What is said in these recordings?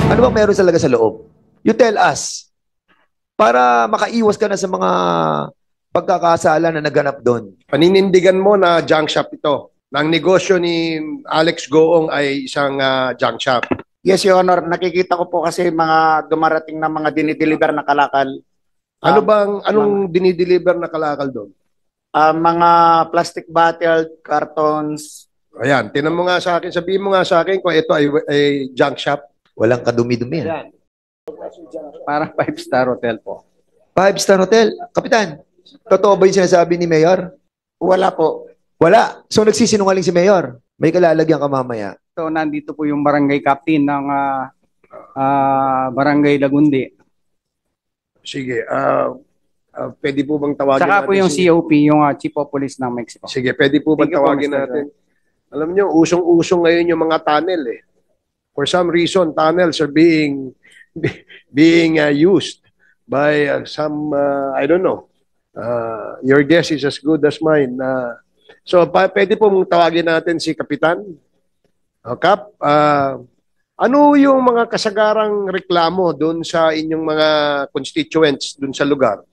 Ano bang meron talaga sa loob? You tell us. Para makaiwas ka na sa mga pagkakasala na naganap doon. Paninindigan mo na junk shop ito. Na ang negosyo ni Alex Goong ay isang junk shop. Yes, Your Honor. Nakikita ko po kasi mga dumarating na mga dinideliver na kalakal. Anong dinideliver na kalakal doon? Mga plastic bottle, cartons. Ayan, tinan mo nga sa akin, sabihin mo nga sa akin kung ito ay junk shop. Walang kadumi-dumi. Yan. Parang 5-star hotel po. Five-star hotel. Kapitan, totoo ba yung sinasabi ni Mayor? Wala po. Wala. So nagsisinungaling si Mayor. May kalalagyan ka mamaya. So nandito po yung barangay captain ng Barangay Lagundi. Sige, pwede po bang tawagin Saka po natin yung COP, yung Chief of Police ng Mexico. Sige, pwede po bang Thank you po, tawagin Mr. natin? Alam niyo, usong-usong ngayon yung mga tunnel eh. For some reason, tunnels are being used by some, I don't know. Your guess is as good as mine. So, pwede po mong tawagin natin si Kapitan. Kap, ano yung mga kasagarang reklamo doon sa inyong mga constituents doon sa lugar?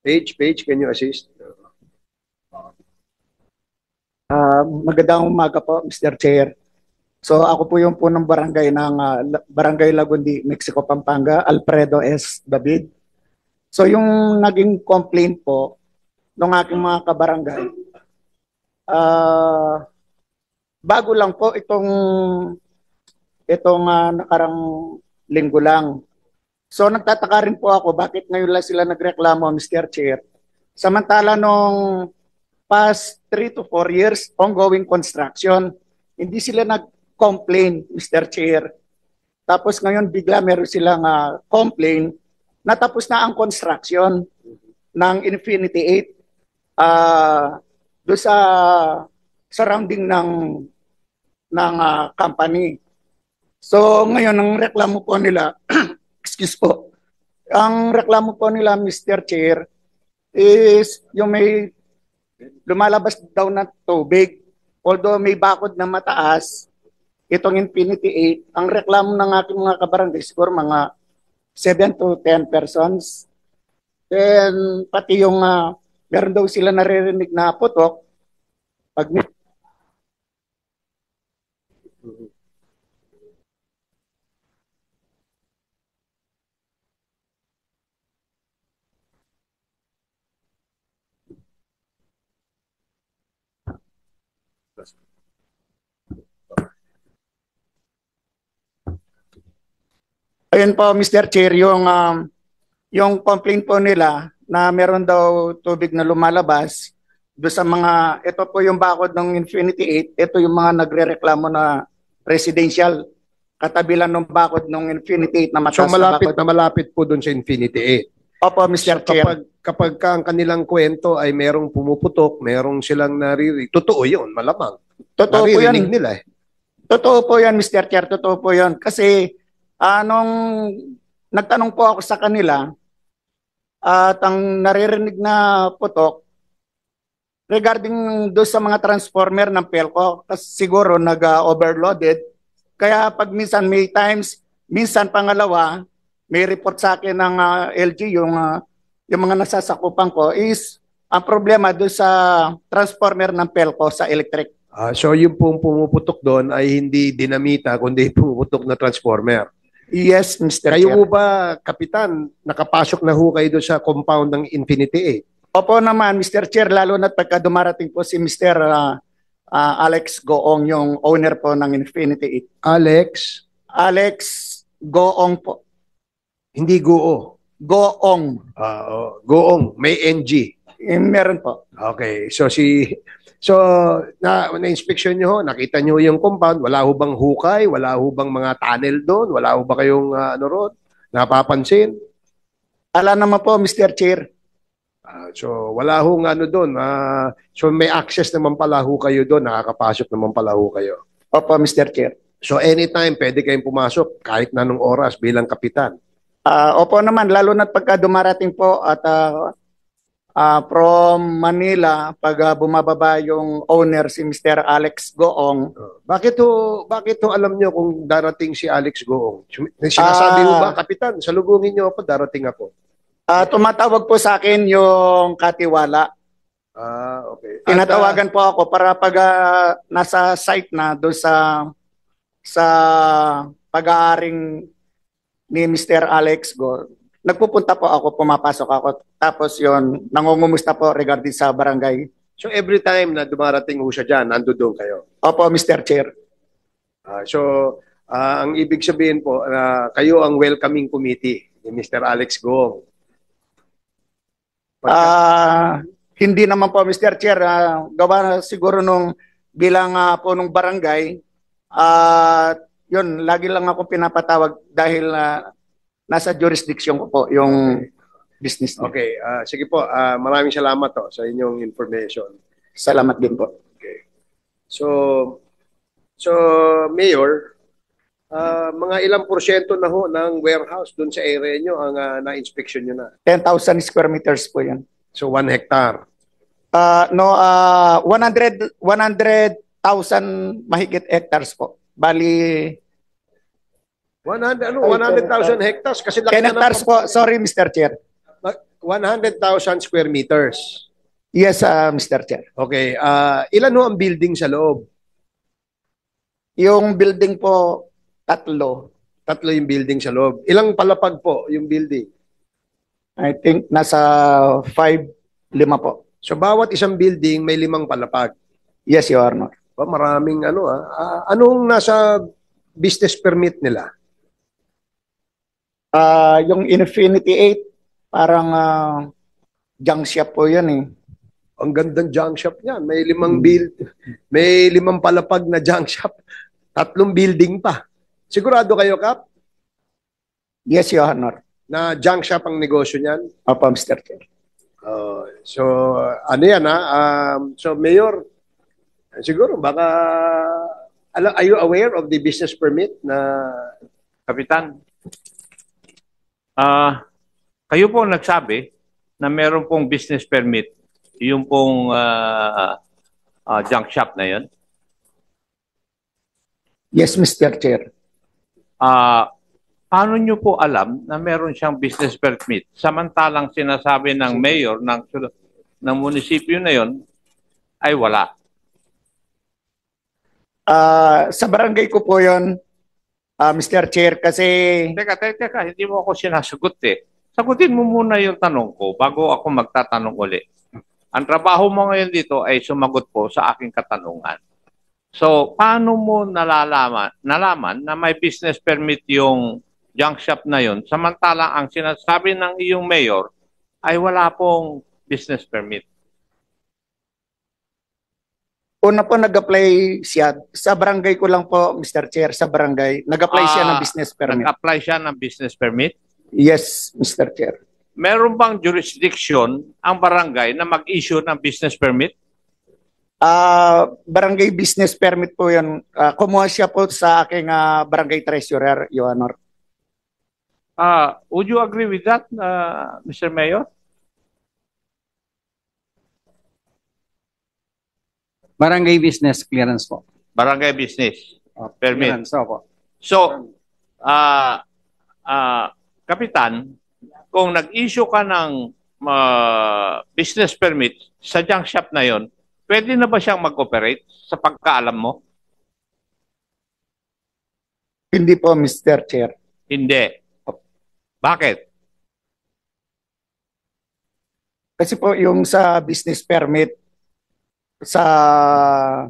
Page, can you assist? Magandang umaga po, Mr. Chair. So ako po yung punong barangay ng Barangay Lagundi, Mexico, Pampanga, Alfredo S. David. So yung naging complaint po ng aking mga kabarangay, bago lang po itong nakarang linggo lang. So nagtataka rin po ako bakit ngayon lang sila nagreklamo, Mr. Chair. Samantala nung past 3 to 4 years ongoing construction, hindi sila nag-complain, Mr. Chair. Tapos ngayon bigla meron silang complain na tapos na ang construction ng Infinity 8 doon sa surrounding ng company. So ngayon ang reklamo po nila, excuse po, ang reklamo po nila, Mr. Chair, is yung may lumalabas daw na tubig. Although may bakod na mataas, itong Infinity 8, ang reklamo ng aking mga kabarangay, siguro mga 7 to 10 persons. Then, pati yung meron daw sila naririnig na putok. Pag ayun po, Mr. Chair, yung complaint po nila na meron daw tubig na lumalabas do sa mga, ito po yung bakod ng Infinity 8, ito yung mga nagrereklamo na residential katabi lang ng bakod ng Infinity 8 na mataas So malapit na bakod. na malapit po doon sa Infinity 8. Opo, Mr. Chair. Kapag ang kanilang kwento ay merong pumuputok, merong silang naririnig, totoo yun, malamang. Totoo po yan. Naririnig nila eh. Totoo po yan, Mr. Chair. Totoo po yan. Kasi nung nagtanong po ako sa kanila at ang naririnig na putok regarding doon sa mga transformer ng Pelco, kasi siguro nag-overloaded. Kaya pag minsan may times, minsan pangalawa, may report sa akin ng LG yung mga nasasakupan ko is ang problema doon sa transformer ng Pelco sa electric. So yung pong pumuputok doon ay hindi dinamita, kundi pumuputok na transformer. Yes, Mr. Kayo Chair. po ba, Kapitan, nakapasok na ho kayo doon sa compound ng Infinity 8? Opo naman, Mr. Chair, lalo na pagka dumarating po si Mr. Alex Goong, yung owner po ng Infinity 8. Alex Goong po. Hindi Goo. Goong. Goong, may NG. Meron po. Okay, so na-inspection nyo ho, nakita nyo yung compound, wala ho bang hukay, wala ho bang mga tunnel doon, wala ho ba kayong road, napapansin? Ala naman po, Mr. Chair. So wala ho doon, so may access naman pala ho kayo doon, nakakapasok naman pala ho kayo. Opo, Mr. Chair. So anytime pwede kayong pumasok kahit na anong oras bilang kapitan. Opo naman, lalo na pagka dumarating po at From Manila, pag bumababa yung owner si Mr. Alex Goong, Bakit ho alam nyo kung darating si Alex Goong? Sinasabi ho ba, Kapitan, salubungin nyo ako, darating ako. tumatawag po sa akin yung katiwala. Okay. Tinatawagan po ako para pag nasa site na doon sa pag-aaring ni Mr. Alex Go, nagpupunta po ako, pumapasok ako. Tapos yon nangungumusta po regarding sa barangay. So every time na dumarating ho siya dyan, nando doon kayo? Opo, Mr. Chair. Ang ibig sabihin po, kayo ang welcoming committee ni Mr. Alex Goong. Hindi naman po, Mr. Chair. Gawa siguro nung bilang po nung barangay, yun, lagi lang ako pinapatawag dahil nasa jurisdiction ko po yung business. Okay, sige po. Maraming salamat sa inyong information. Salamat din po. Okay. So Mayor, mga ilang porsyento na ho ng warehouse doon sa area nyo ang na-inspection nyo na? 10,000 square meters po yan. So 1 hectare? 100,000 mahigit hectares po. Bali, 100,000 hectares? Kasi laki 10 hectares po. Sorry, Mr. Chair. 100,000 square meters. Yes, Mr. Chair. Okay. Ilan ho ang building sa loob? Yung building po, 3. 3 yung building sa loob. Ilang palapag po yung building? I think nasa 5, 5 po. So bawat isang building may 5 palapag. Yes, Your Honor. Maraming anong nasa business permit nila? Yung Infinity 8, parang junk shop po yan eh. Ang gandang junk shop niyan. May 5 palapag na junk shop. 3 building pa. Sigurado kayo, Kap? Yes, Your Honor. Na junk shop ang negosyo niyan? Opo, Mr. Chair. So, ano yan so, Mayor, siguro baka, are you aware of the business permit na... Kapitan, kayo po nagsabi na meron pong business permit, yung pong junk shop na yun. Yes, Mr. Chair. Paano nyo po alam na meron siyang business permit samantalang sinasabi ng mayor ng munisipyo na yun ay wala? Sa barangay ko po yun, Mr. Chair, kasi... Teka, hindi mo ako sinasagot eh. Sagutin mo muna yung tanong ko bago ako magtatanong uli. Ang trabaho mo ngayon dito ay sumagot po sa aking katanungan. So, paano mo nalaman na may business permit yung junk shop na yun, samantalang ang sinasabi ng iyong mayor ay wala pong business permit? Una po nag-apply siya. Sa barangay ko lang po, Mr. Chair, sa barangay. Nag-apply siya ng business permit. Nag-apply siya ng business permit? Yes, Mr. Chair. Meron bang jurisdiction ang barangay na mag-issue ng business permit? Barangay business permit po yun. Kumuha siya po sa aking barangay treasurer, Your Honor. Would you agree with that, Mr. Mayor? Barangay business clearance po. Barangay business permit. Clearance, opo. So, Kapitan, kung nag-issue ka ng business permit sa junk shop na yon, pwede na ba siyang mag-operate sa pagkaalam mo? Hindi po, Mr. Chair. Hindi. Bakit? Kasi po yung sa business permit sa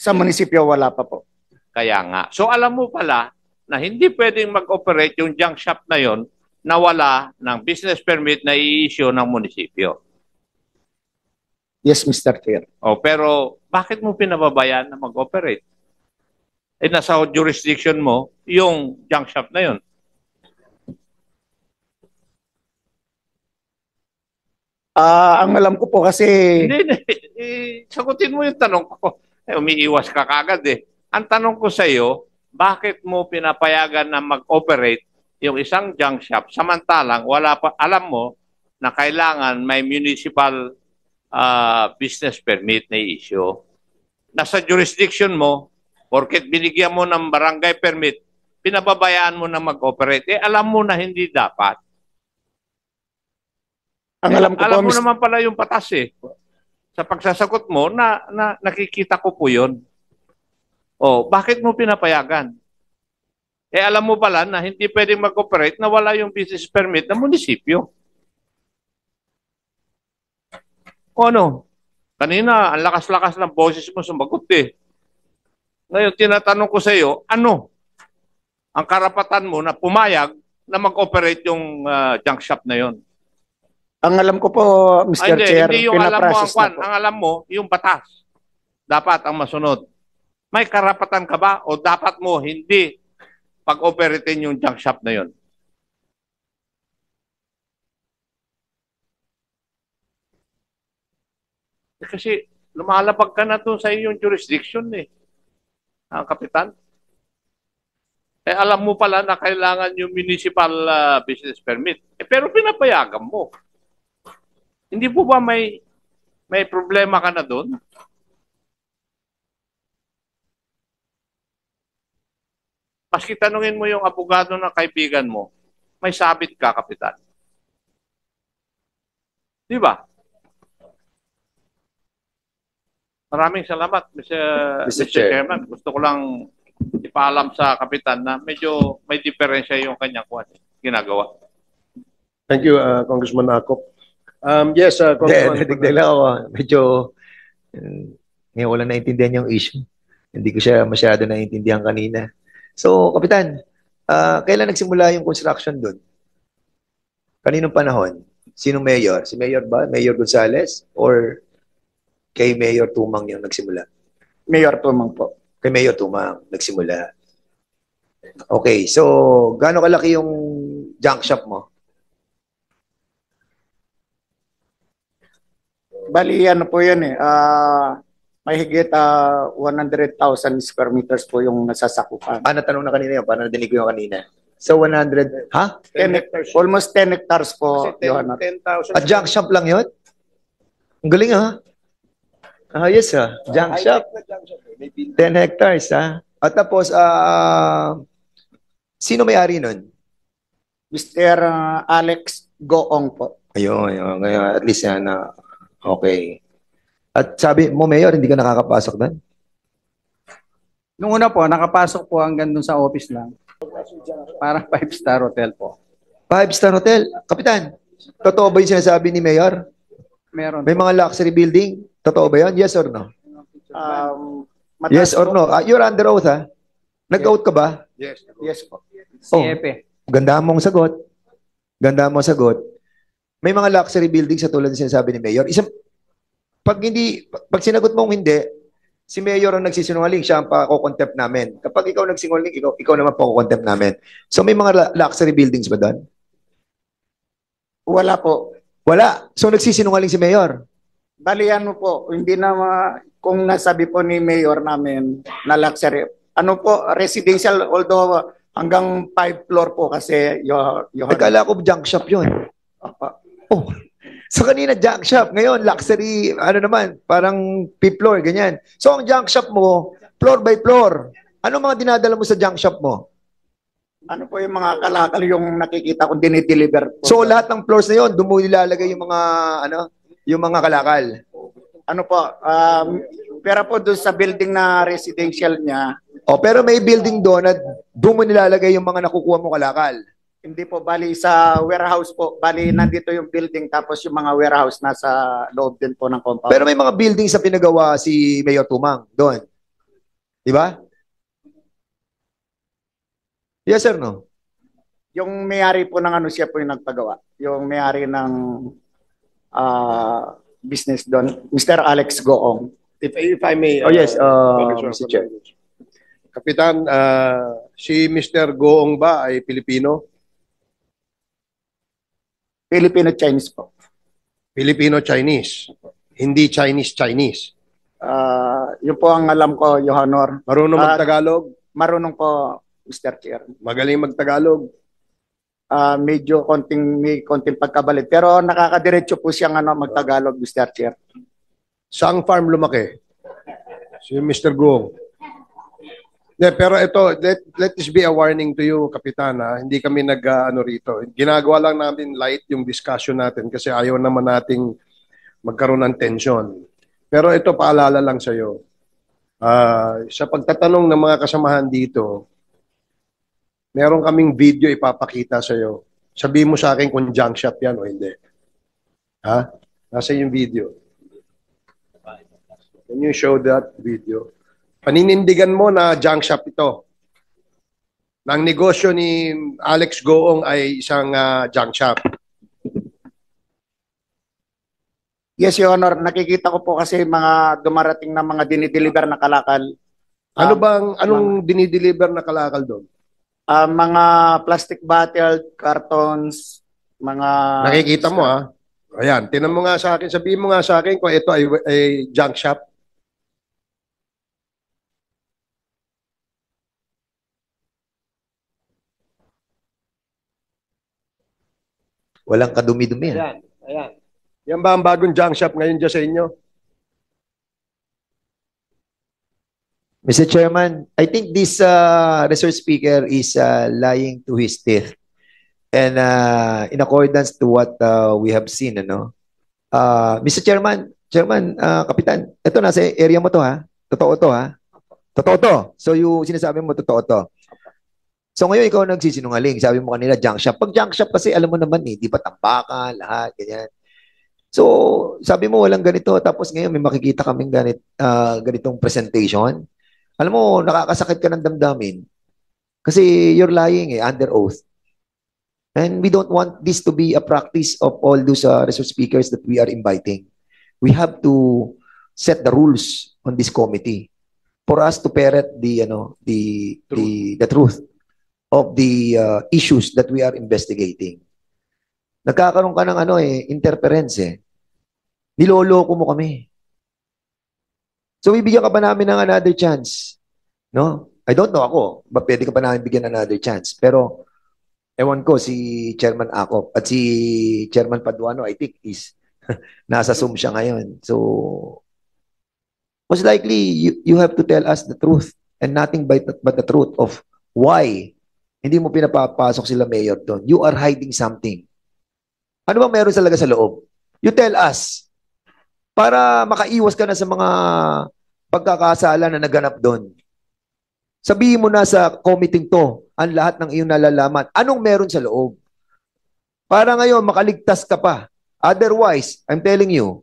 munisipyo wala pa po. Kaya nga. So alam mo pala na hindi pwedeng mag-operate yung junk shop na yon na wala ng business permit na i-issue ng munisipyo. Yes, Mr. Chair. Pero bakit mo pinababayaan na mag-operate? Nasa jurisdiction mo yung junk shop na yon. Ang alam ko po kasi... Hindi. Sagutin mo yung tanong ko. Umiiwas ka kagad eh. Ang tanong ko sa iyo, bakit mo pinapayagan na mag-operate yung isang junk shop samantalang wala pa, alam mo na kailangan may municipal business permit na issue. Nasa jurisdiction mo, porket binigyan mo ng barangay permit, pinababayaan mo na mag-operate. Alam mo na hindi dapat. Ang alam ko po, Alam mo naman pala yung batas Sa pagsasagot mo, nakikita ko po yun. Bakit mo pinapayagan? Alam mo pala na hindi pwedeng mag-operate na wala yung business permit ng munisipyo. Ano? Kanina, ang lakas-lakas ng boses mo sumagot Ngayon, tinatanong ko sa iyo, ano ang karapatan mo na pumayag na mag-operate yung junk shop na yon? ang alam ko po, Mr. Chair, hindi yung alam mo pinaprocess na po. ang alam mo, yung batas. Dapat ang masunod. May karapatan ka ba o dapat mo hindi pag-operatein yung junk shop na yon? Kasi lumalapag ka na doon sa iyong jurisdiction ang kapitan. Alam mo pala na kailangan yung municipal business permit. Pero pinapayagan mo. Hindi po ba may problema ka na doon? Paski tanungin mo yung abogado ng kaibigan mo, may sabit ka, kapitan. Di ba? Maraming salamat, Mr. Chairman. Gusto ko lang ipaalam sa kapitan na medyo may diferensya yung kanyang ginagawa. Thank you, Congressman Akop. Yes, Congressman. Nadigdag lang ako. Medyo, ngayon ko lang naintindihan yung issue. Hindi ko siya masyado naintindihan kanina. So, Kapitan, kailan nagsimula yung construction doon? Kaninong panahon? Sinong mayor? Si Mayor ba? Mayor Gonzales? Or kay Mayor Tumang yung nagsimula? Mayor Tumang po. Kay Mayor Tumang nagsimula. Okay, so gaano kalaki yung junk shop mo? Bali, ano po yan may higit 100,000 square meters po yung nasasakupan. Natanong na kanina yun, parang nadinig ko yung kanina. So 100, 10 hectares. Almost 10 hectares po. Kasi Your Honor. 10,000. At junk shop lang yun? Ang galing yes junk shop. 10 hectares At tapos, sino may-ari nun? Mr. Alex Goong po. Ayun. At least okay. At sabi mo, Mayor, hindi ka nakakapasok doon? Nung una po, nakapasok po hanggang dun sa office lang. Parang 5-star hotel po. 5-star hotel. Kapitan, totoo ba yung sinasabi ni Mayor? Meron May po. mga luxury building? Totoo ba yan? Yes or no? Mataas Yes or po. no? You're under oath, Nag-oath ka ba? Yes. Yes po. CFE. Ganda mong sagot. May mga luxury buildings sa tulad ng sinasabi ni Mayor. Pag sinagot mong hindi, si Mayor ang nagsisinungaling, siya ang pa-contempt namin. Kapag ikaw nagsinungaling, ikaw naman pa-contempt namin. So may mga luxury buildings ba doon? Wala po. Wala. So nagsisinungaling si Mayor. Bali, ano po, hindi na kung nasabi po ni Mayor namin na luxury. Ano po, residential, although hanggang 5 floor po kasi Nagkala ko junk shop yun. So kanina junk shop, ngayon luxury, naman, parang 5th floor, ganyan. So ang junk shop mo, floor by floor. Ano mga dinadala mo sa junk shop mo? Ano po yung mga kalakal yung nakikita kong dinideliver po. So lahat ng floors na yon, doon mo nilalagay yung mga yung mga kalakal. Ano po, pero po doon sa building na residential niya, Pero may building doon na doon mo nilalagay yung mga nakukuha mo kalakal. hindi po, bali sa warehouse po, bali nandito yung building tapos yung mga warehouse nasa loob din po ng compound. Pero may mga buildings sa pinagawa si Mayor Tumang doon. Di ba? Yes or no? Yung may-ari po ng siya po yung nagpagawa. Yung may-ari ng business doon, Mr. Alex Goong. If I may. Yes, Congressman, Mr. Chair. Kapitan, si Mr. Goong ba ay Pilipino? Filipino-Chinese po. Filipino-Chinese. Hindi Chinese-Chinese. Yun po ang alam ko, Your Honor. Marunong mag-Tagalog? Marunong po, Mr. Chair. Magaling mag-Tagalog? medyo may konting pagkabalit. Pero nakakadiretso po siyang magtagalog, Mr. Chair. Saang farm lumaki? Si Mr. Gong. Pero ito, let this be a warning to you, Kapitana. Hindi kami rito. Ginagawa lang namin light yung discussion natin kasi ayaw naman nating magkaroon ng tension. Pero ito, paalala lang sa'yo. Sa pagtatanong ng mga kasamahan dito, meron kaming video ipapakita sa'yo. Sabihin mo sa akin kung junk shop yan o hindi. Ha? Nasa yung video. Can you show that video? Paninindigan mo na junk shop ito. Nang negosyo ni Alex Goong ay isang junk shop. Yes, Your Honor. Nakikita ko po kasi mga dumarating na mga dinideliver na kalakal. Anong dinideliver na kalakal doon? Mga plastic bottle, cartons, mga... Nakikita mo ha? Ayan, tinan mo nga sa akin, sabihin mo nga sa akin kung ito ay junk shop. Walang kadumi-dumi. Ayan, ayan. Yan ba ang bagong junk shop ngayon dyan sa inyo? Mr. Chairman, I think this resource speaker is lying to his teeth. And in accordance to what we have seen, Mr. Chairman, Kapitan, ito nasa area mo to ha? Totoo to ha? Totoo to. So yung sinasabi mo, totoo to. So ngayon ikaw nagsisinungaling. Sabi mo kanina, junk shop. Pag junk shop kasi alam mo naman di ba tambakan, lahat, ganyan. So sabi mo walang ganito. Tapos ngayon may makikita kaming ganitong presentation. Alam mo, nakakasakit ka ng damdamin. Kasi you're lying under oath. And we don't want this to be a practice of all those resource speakers that we are inviting. We have to set the rules on this committee for us to parrot the truth of the issues that we are investigating. Nagkakaroon ka ng interference eh. Niloloko mo kami. So bibigyan ka pa namin ng another chance. No? I don't know ako, pwede ka pa namin bigyan another chance. Pero ewan ko si Chairman Acop at si Chairman Paduano I think is nasa Zoom siya ngayon. So most likely you have to tell us the truth and nothing but the truth of why hindi mo pinapapasok sila mayor doon. You are hiding something. Ano bang meron talaga sa loob? You tell us para makaiwas ka na sa mga pagkakasala na naganap doon. Sabihin mo na sa committee to ang lahat ng iyong nalalaman. Anong meron sa loob? Para ngayon makaligtas ka pa. Otherwise, I'm telling you,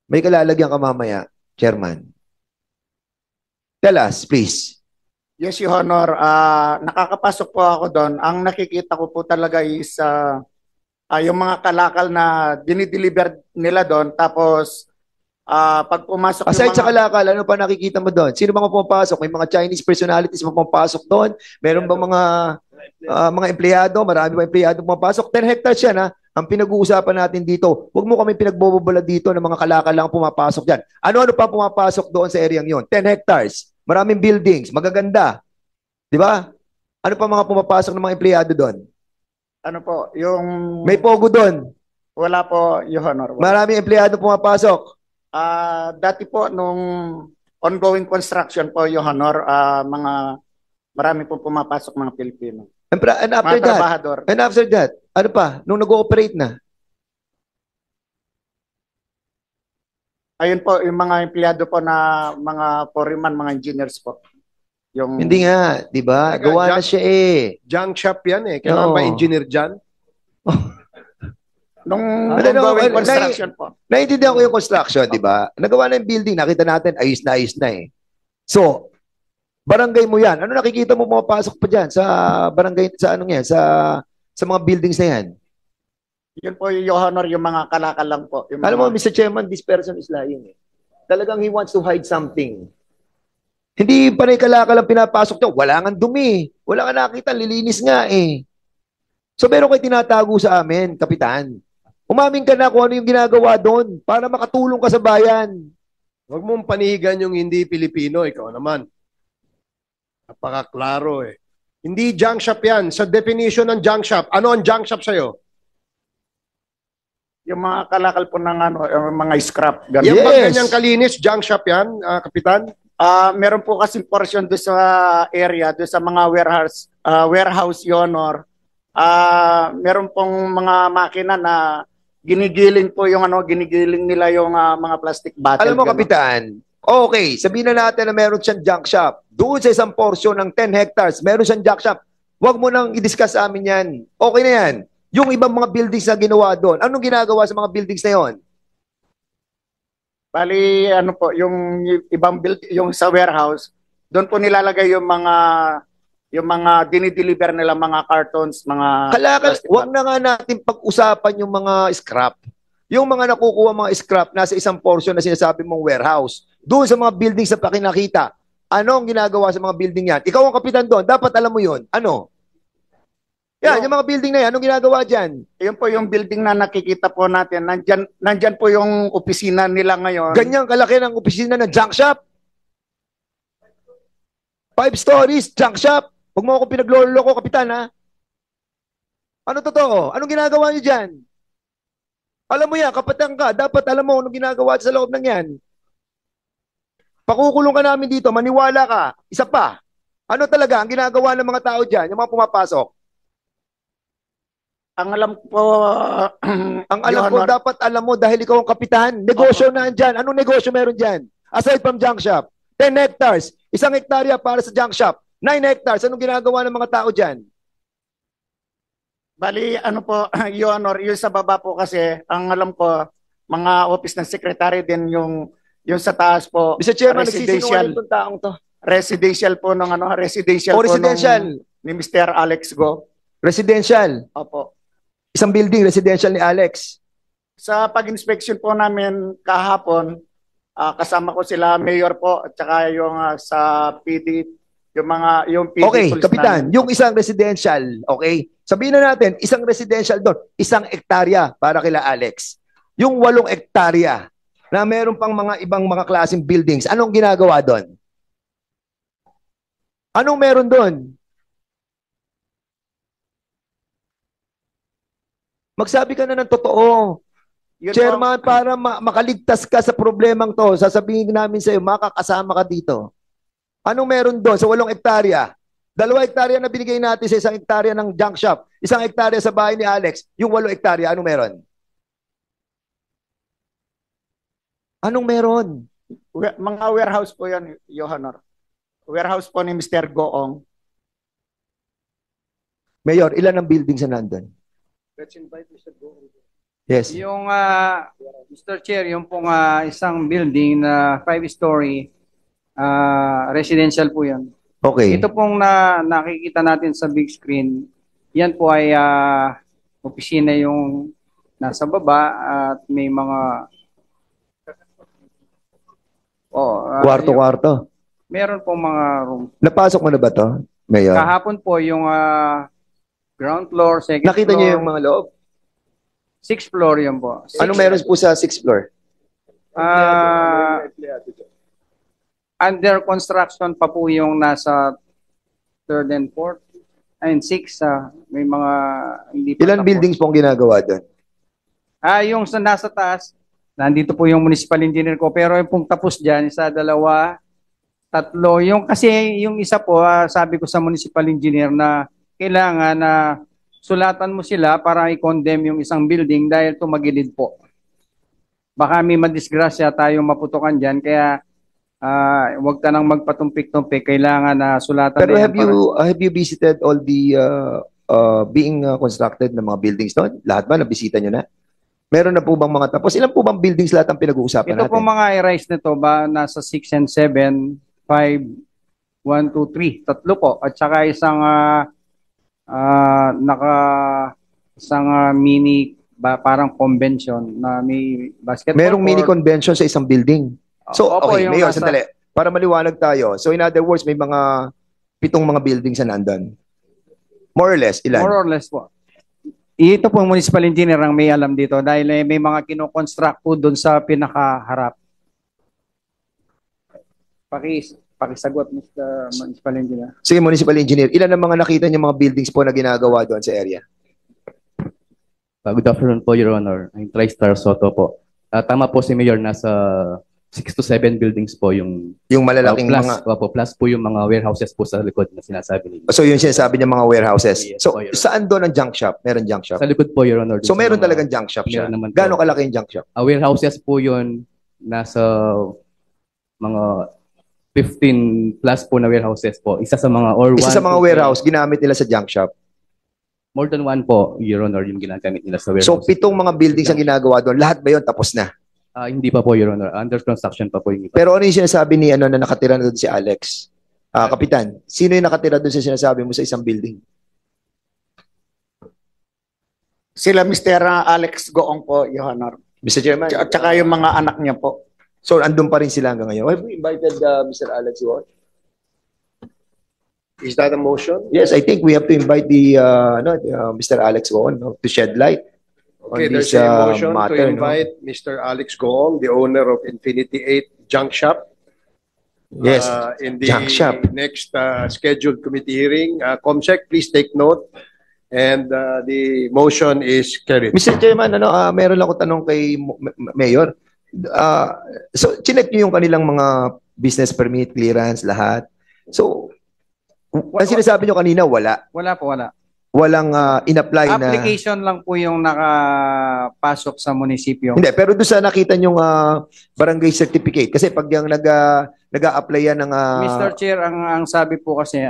may kalalagyan ka mamaya, Chairman. Tell us, please. Yes, Your Honor. Nakakapasok po ako doon. Ang nakikita ko po talaga is yung mga kalakal na dinideliver nila doon. Tapos, pag pumasok Aside yung sa kalakal, ano pa nakikita mo doon? Sino mga pumapasok? May mga Chinese personalities pa pumapasok doon? Meron ba mga empleyado? Marami ba empleyado pumapasok? 10 hectares yan ha. Ang pinag-uusapan natin dito, huwag mo kami pinagbobobala dito ng mga kalakal lang pumapasok dyan. Ano-ano pa pumapasok doon sa area yon? 10 hectares. Maraming buildings, magaganda. Di ba? Ano pa mga pumapasok ng mga empleyado doon? ano po, yung... May pogo doon. Wala po, Your Honor. Wala. Maraming empleyado pumapasok. Dati po, nung ongoing construction po, Your Honor, marami po pumapasok mga Pilipino. And after Mga that, trabahador. and after that, ano pa? Nung nag-ooperate na, Ayun po, yung mga empleyado po na mga foreman, mga engineers po. Yung... hindi nga, di ba? Teka, Gawa na siya eh. Junk shop yan eh. Kailangan Oo. ba engineer dyan? Nung Ano, ongoing ano, construction po. Naiintindihan ko yung construction, di ba? Nagawa na yung building, nakita natin, ayos na eh. So, barangay mo yan. Ano nakikita mo pumapasok pa dyan sa barangay, sa anong yan, sa mga buildings na yan? Yun po, Your Honor, yung mga kalakal lang po. Yung Alam mo, mga... Mr. Chairman, this person is lying eh. Talagang he wants to hide something. Hindi panay kalakal ang pinapasok niya. Wala nga dumi. Wala nga nakita, lilinis nga eh. So, meron kayo tinatago sa amin, Kapitan. Umamin ka na kung ano yung ginagawa doon para makatulong ka sa bayan. Huwag mong panihigan yung hindi Pilipino. Ikaw naman. Napakaklaro eh. Hindi junk shop yan. Sa definition ng junk shop, ano ang junk shop sa'yo? Yung mga kalakal po ng ano, yung mga scrap. Ganun. Yung bang Yes. ganyang kalinis, junk shop yan, Kapitan? Meron po kasi portion doon sa area, doon sa mga warehouse Honor. Meron pong mga makina na ginigiling po yung ano, ginigiling nila yung mga plastic bottle. Alam mo, ganun. Kapitan, okay, sabihin na natin na meron siyang junk shop. Doon sa isang portion ng 10 hectares, meron siyang junk shop. Huwag mo nang i-discuss sa amin yan. Okay na yan. Yung ibang mga buildings na ginawa doon, anong ginagawa sa mga buildings na yon? Bali, ano po, yung ibang build, yung sa warehouse, doon po nilalagay yung mga dinideliver nila mga cartons, mga plastic Huwag na nga natin pag-usapan yung mga scrap. Yung mga nakukuha mga scrap nasa isang portion na sinasabi mong warehouse. Doon sa mga buildings na pakinakita, ano ang ginagawa sa mga building yan? Ikaw ang kapitan doon, dapat alam mo yun. Ano? Yan, yung mga building na yan, anong ginagawa dyan? Yun po yung building na nakikita po natin. Nandyan po yung opisina nila ngayon. Ganyang kalaki ng opisina ng junk shop. 5 stories, junk shop. Huwag mo akong pinagloloko, kapitan, ha? Ano totoo? Anong ginagawa niyo dyan? Alam mo yan, kapatang ka, dapat alam mo anong ginagawa sa loob ng yan. Pakukulong ka namin dito, maniwala ka. Isa pa, ano talaga ang ginagawa ng mga tao dyan, yung mga pumapasok? Ang alam po, Ang alam Your ko, Honor, dapat alam mo dahil ikaw ang kapitan. Negosyo na dyan. Anong negosyo meron dyan? Aside from junk shop. 10 hectares. 1 hektarya para sa junk shop. 9 hectares. Anong ginagawa ng mga tao dyan? bali, ano po, Your Honor, yung sa baba po kasi, ang alam ko, mga office ng secretary din yung sa taas po, Mr. Chairman, residential, nagsisinungaling itong taong to. residential po ng ano, residential O po residential. ni Mr. Alex Go. Residential. Opo. Isang building, residential ni Alex. Sa pag-inspection po namin kahapon, kasama ko sila mayor po at saka yung sa PD, yung PD Okay, tools kapitan, namin. yung isang residential, okay? Sabihin na natin, isang residential doon, 1 hektarya para kila Alex. Yung 8 hektarya na meron pang mga ibang mga klaseng buildings, anong ginagawa doon? Anong meron doon? Magsabi ka na ng totoo. Yun po, Chairman, para makaligtas ka sa problemang to, sasabihin namin sa iyo, makakasama ka dito. Anong meron doon sa 8 hektarya? 2 hektarya na binigay natin sa 1 hektarya ng junk shop. 1 hektarya sa bahay ni Alex. Yung 8 hektarya, anong meron? Anong meron? mga warehouse po yan, Your Honor. Warehouse po ni Mr. Goong. Mayor, ilan ang buildings na nandun? Let's invite Mr. Go. Yes. Yung, Mr. Chair, yung pong isang building na 5-story, residential po yan. Okay. Ito pong nakikita natin sa big screen, yan po ay opisina yung nasa baba at may mga Kwarto-kwarto. meron pong mga room. Napasok mo na ba to, Mayor? Kahapon po yung ground floor, second Nakita floor, niyo yung mga loob? 6th floor yan po. Anong meron po sa 6th floor? Under construction pa po yung nasa 3rd and 4th and 6th. May mga hindi pa Ilan tapos. buildings po ang ginagawa doon? Yung sa nasa taas, nandito po yung municipal engineer ko. Pero yung pong tapos dyan, 1, 2, 3. Kasi yung isa po, sabi ko sa municipal engineer na kailangan na sulatan mo sila para i-condemn yung isang building dahil tumagilid po. Baka may madisgrasya tayong maputukan dyan. Kaya huwag ka nang magpatumpik-tumpik. Kailangan na sulatan Pero na yan have you visited all the being constructed na mga buildings doon? Lahat ba nabisita nyo na? Meron na po bang mga tapos? Ilan po bang buildings lahat ang pinag-uusapan Ito natin? po mga i-rise nito ba nasa 6 and 7, 5, 1, 2, 3. Tatlo po. At saka isang isang mini parang convention na may basketball Merong mini court. convention sa isang building. So, Opo, okay, yung Mayor, nasa- sandali. Para maliwanag tayo. So, in other words, may mga 7 mga buildings na nandun. More or less, ilan? More or less po. Ito po municipal engineer ang may alam dito dahil may mga kinoconstruct po doon sa pinakaharap. pakisagot, Mr. Municipal Engineer. Sige, Municipal Engineer, ilan ang mga nakita niyo mga buildings po na ginagawa doon sa area? Good afternoon po, Your Honor. I'm TriStar Soto po. Tama po si Mayor, nasa 6 to 7 buildings po yung Yung malalaking plus, mga... plus po yung mga warehouses po sa likod na sinasabi niyo. So yun sinasabi niya mga warehouses. Yes, So po, Your Honor. saan doon ang junk shop? Meron junk shop? Sa likod po, Your Honor. So dun sa meron mga- talagang junk shop siya. Meron naman po. Gaano kalaki yung junk shop? Warehouses po yun, nasa mga 15 plus po na warehouses po. Isa sa mga Isa sa mga warehouse, ginamit nila sa junk shop. More than one po, Your Honor, yung ginagamit nila sa warehouse. So 7 mga buildings ang ginagawa doon. Lahat ba yun tapos na? Hindi pa po, Your Honor. Under construction pa po yung iba. Pero ano yung sinasabi ni ano na nakatira na doon si Alex? Kapitan, sino yung nakatira doon sa sinasabi mo sa isang building? Sila Mr. Alex Goong po, Your Honor. Mr. Chairman. At saka yung mga anak niya po. So andun pa rin sila hanggang ngayon. Have we invited Mr. Alex Ward? Is that a motion? Yes, I think we have to invite the Mr. Alex Won to shed light Okay, on this there's a motion matter. to invite Mr. Alex Goong, the owner of Infinity 8 Junk Shop. Yes, In the junk shop. next scheduled committee hearing. COMSEC, please take note. And the motion is carried. Mr. Chairman, meron lang ako tanong kay Mayor. So, chinek niyo yung kanilang mga business permit, clearance, lahat. So, ang sinasabi niyo kanina, wala. Wala po, wala. Walang in-apply na... Application lang po yung nakapasok sa munisipyo. Hindi, pero doon sa nakita niyong barangay certificate, kasi pag yung nag-a-apply yan ng... Mr. Chair, ang sabi po kasi,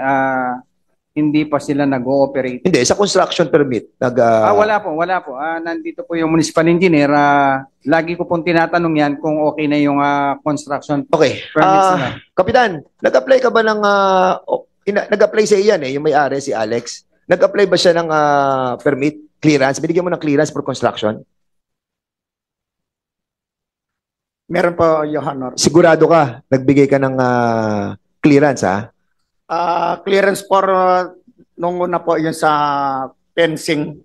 hindi pa sila nag-ooperate. Hindi, sa construction permit. Wala po, wala po. Nandito po yung municipal engineer. Lagi ko pong tinatanong yan kung okay na yung construction Okay. permits nila. Kapitan, nag-apply ka ba ng... nag-apply sa iyan yung may-ari, si Alex. Nag-apply ba siya ng permit, clearance? Binigyan mo ng clearance for construction? Meron po, Your Honor. Sigurado ka, nagbigay ka ng clearance, ha? Clearance for nung una po yun sa fencing.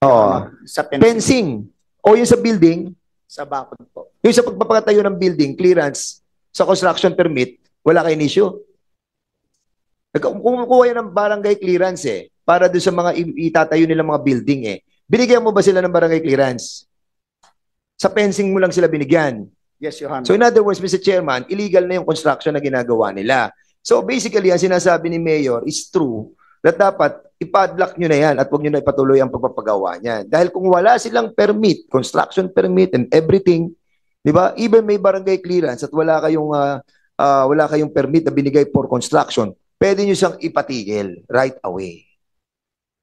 Oo. Sa fencing. Fencing. O yung sa building, Sa bakod po. yung sa pagpapatayo ng building, clearance, sa construction permit, wala kayong issue. Kumukuha yan ng barangay clearance para doon sa mga itatayo nilang mga building Binigyan mo ba sila ng barangay clearance? Sa fencing mo lang sila binigyan. Yes, Your Honor. So in other words, Mr. Chairman, illegal na yung construction na ginagawa nila. So basically, ang sinasabi ni Mayor is true that dapat ipadlock nyo na yan at huwag nyo na ipatuloy ang pagpapagawa niyan. Dahil kung wala silang permit, construction permit and everything, di ba? Even may barangay clearance at wala kayong permit na binigay for construction, pwede nyo siyang ipatigil right away.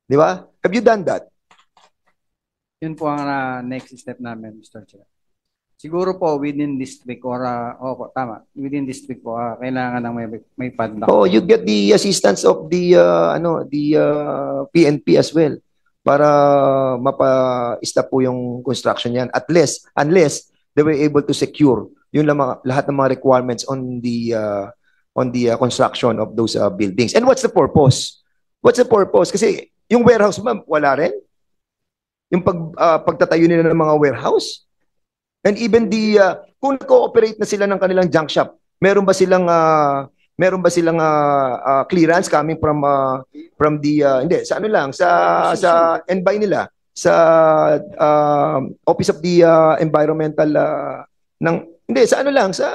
Di ba? Have you done that? Yun po ang next step namin, Mr. Chair. Siguro po within district or opo, tama. Within district po kailangan ng may padlock. Oh, you get the assistance of the PNP as well para mapa-stop po yung construction niyan unless they were able to secure yun lang lahat ng mga requirements on the construction of those buildings. And what's the purpose? What's the purpose? Kasi yung warehouse ma'am, wala rin. Yung pagtatayo nila ng mga warehouse. And even kung nag-cooperate na sila ng kanilang junk shop, meron ba silang clearance coming from the hindi sa ano lang sa NBI nila sa Office of the Environmental hindi sa ano lang sa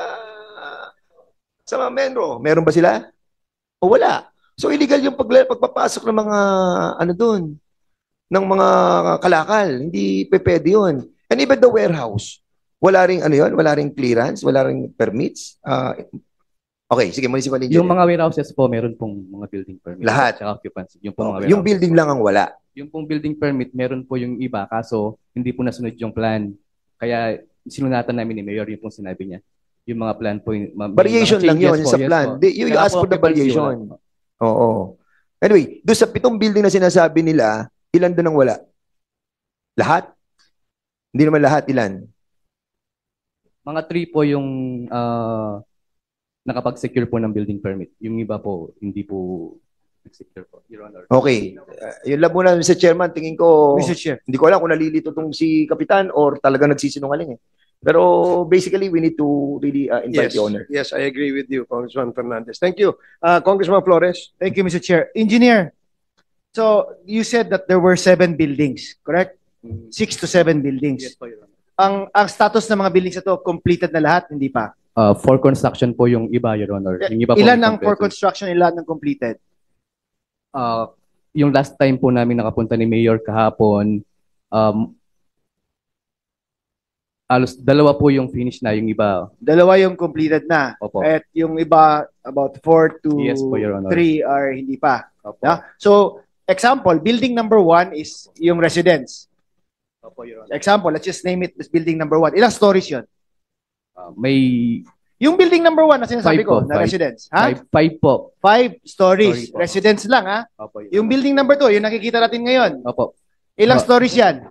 Menro, meron ba sila? O wala. So illegal yung pagpapasok ng mga ano doon ng mga kalakal, hindi pwede yun. And even the warehouse, wala ring wala ring clearance, wala ring permits. Okay, sige, municipal engineer. Yung mga warehouses po, meron pong mga building permit. Lahat. At occupancy. Yung pong mga Yung building lang ang wala. Yung pong building permit, meron po yung iba, kaso hindi po nasunod yung plan. Kaya sinunatan namin ni Mayor yung pong sinabi niya. Yung mga plan po. Variation lang yun sa plan. You ask for the variation. Oo. Anyway, doon sa 7 building na sinasabi nila, ilan doon ang wala? Lahat? Hindi naman lahat, ilan? Mga 3 po yung nakapag-secure po ng building permit. Yung iba po, hindi po nag-secure po, Your Honor. Okay. Yun lang muna, Mr. Chairman. Tingin ko, Mr. Chair. hindi ko alam kung nalilito tong si Kapitan or talagang nagsisinungaling Pero basically, we need to really invite Yes, the owner. yes, I agree with you, Congressman Fernandez. Thank you. Congressman Flores. Thank you, Mr. Chair. Engineer, so you said that there were 7 buildings, correct? 6 to 7 buildings. Yes po, Your Honor. Ang status ng mga buildings na to, completed na lahat, hindi pa? For construction po yung iba, Your Honor. Yung iba po Ilan ang for incomplete. construction, ilan ang completed? Yung last time po namin nakapunta ni Mayor kahapon, alos 2 po yung finish na, yung iba. 2 yung completed na. Opo. At yung iba, about 4 to Yes po, Your Honor. 3 are hindi pa. Opo. Yeah? So, example, building number 1 is yung residence. Opo, Your Honor. Example, let's just name it as building number 1. Ilang stories yun? May Yung building number 1 na sinasabi 5 ko, po, na 5. residence. Ha? 5 po. 5 stories. Story po. Residence lang, ha? Opo, Your Yung Honor. building number 2, yung nakikita natin ngayon. Opo. Ilang Ah. stories yan?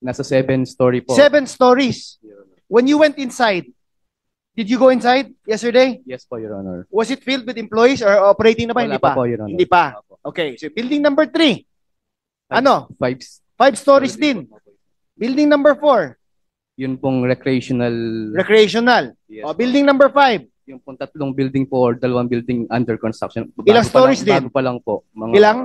Nasa 7 story po. 7 stories. Your Honor. When you went inside, did you go inside yesterday? Yes po, Your Honor. Was it filled with employees or operating na ba? Wala Hindi pa. po, Your Honor. Hindi pa. Opo. Okay, so building number 3. Ano? 5 5 stories din. Building number 4, Yun pong recreational. recreational. Yes O, po. building number 5, Yung pong 3 building po or 2 building under construction. Ilang Bago pa stories lang, din? Bago pa lang po. Mga, Ilang?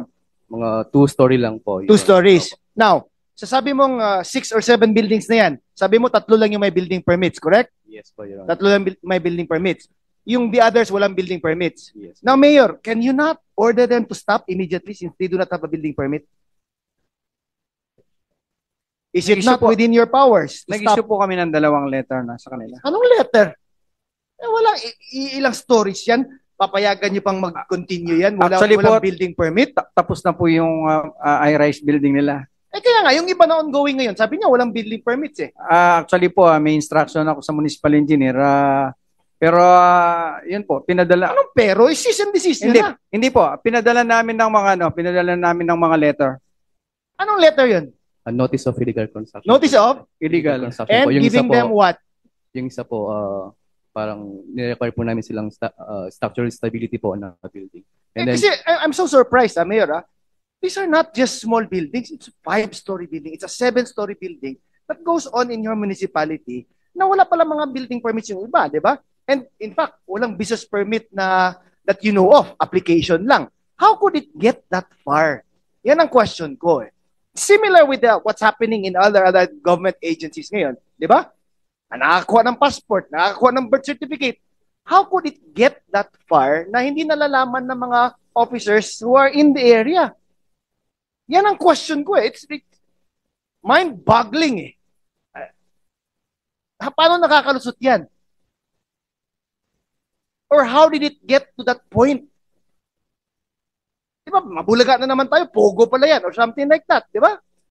Mga 2 story lang po. 2 stories. Now, sasabi mong 6 or 7 buildings na yan, sabi mo 3 lang yung may building permits, correct? Yes po, Your Honor. 3 lang may building permits. Yung the others, walang building permits. Yes. Now, Mayor, can you not order them to stop immediately since they do not have a building permit? Is it Nag-issue not po- within your powers to Nag-issue stop? po kami ng 2 letter na sa kanila. Anong letter? Walang ilang stories yan. Papayagan nyo pang mag-continue yan. Actually Walang po- building permit. Tapos na po yung high-rise building nila. Kaya nga, yung iba na ongoing ngayon, sabi niya walang building permits eh. Actually po, may instruction ako sa municipal engineer. Pero yun po, pinadala. Anong pero? Cease and desist Hindi, na. hindi po. Pinadala namin ng mga letter. Anong letter yun? A notice of illegal construction. Notice of? Illegal. Construction And po. Yung giving isa po, them what? Yung isa po, parang nirequire po namin silang structural stability po na building. And then, Kasi I'm so surprised, Mayor. These are not just small buildings. It's a 5-story building. It's a 7-story building that goes on in your municipality na wala pala mga building permits yung iba, di ba? And in fact, walang business permit na that you know of, application lang. How could it get that far? Yan ang question ko eh. Similar with what's happening in other government agencies ngayon, di ba? Nakakakuha ng passport, nakakakuha ng birth certificate. How could it get that far na hindi nalalaman ng mga officers who are in the area? Yan ang question ko eh. It's mind-boggling eh. Paano nakakalusot yan? Or how did it get to that point? Di ba, mabulaga na naman tayo, pogo pala yan, or something like that, di ba?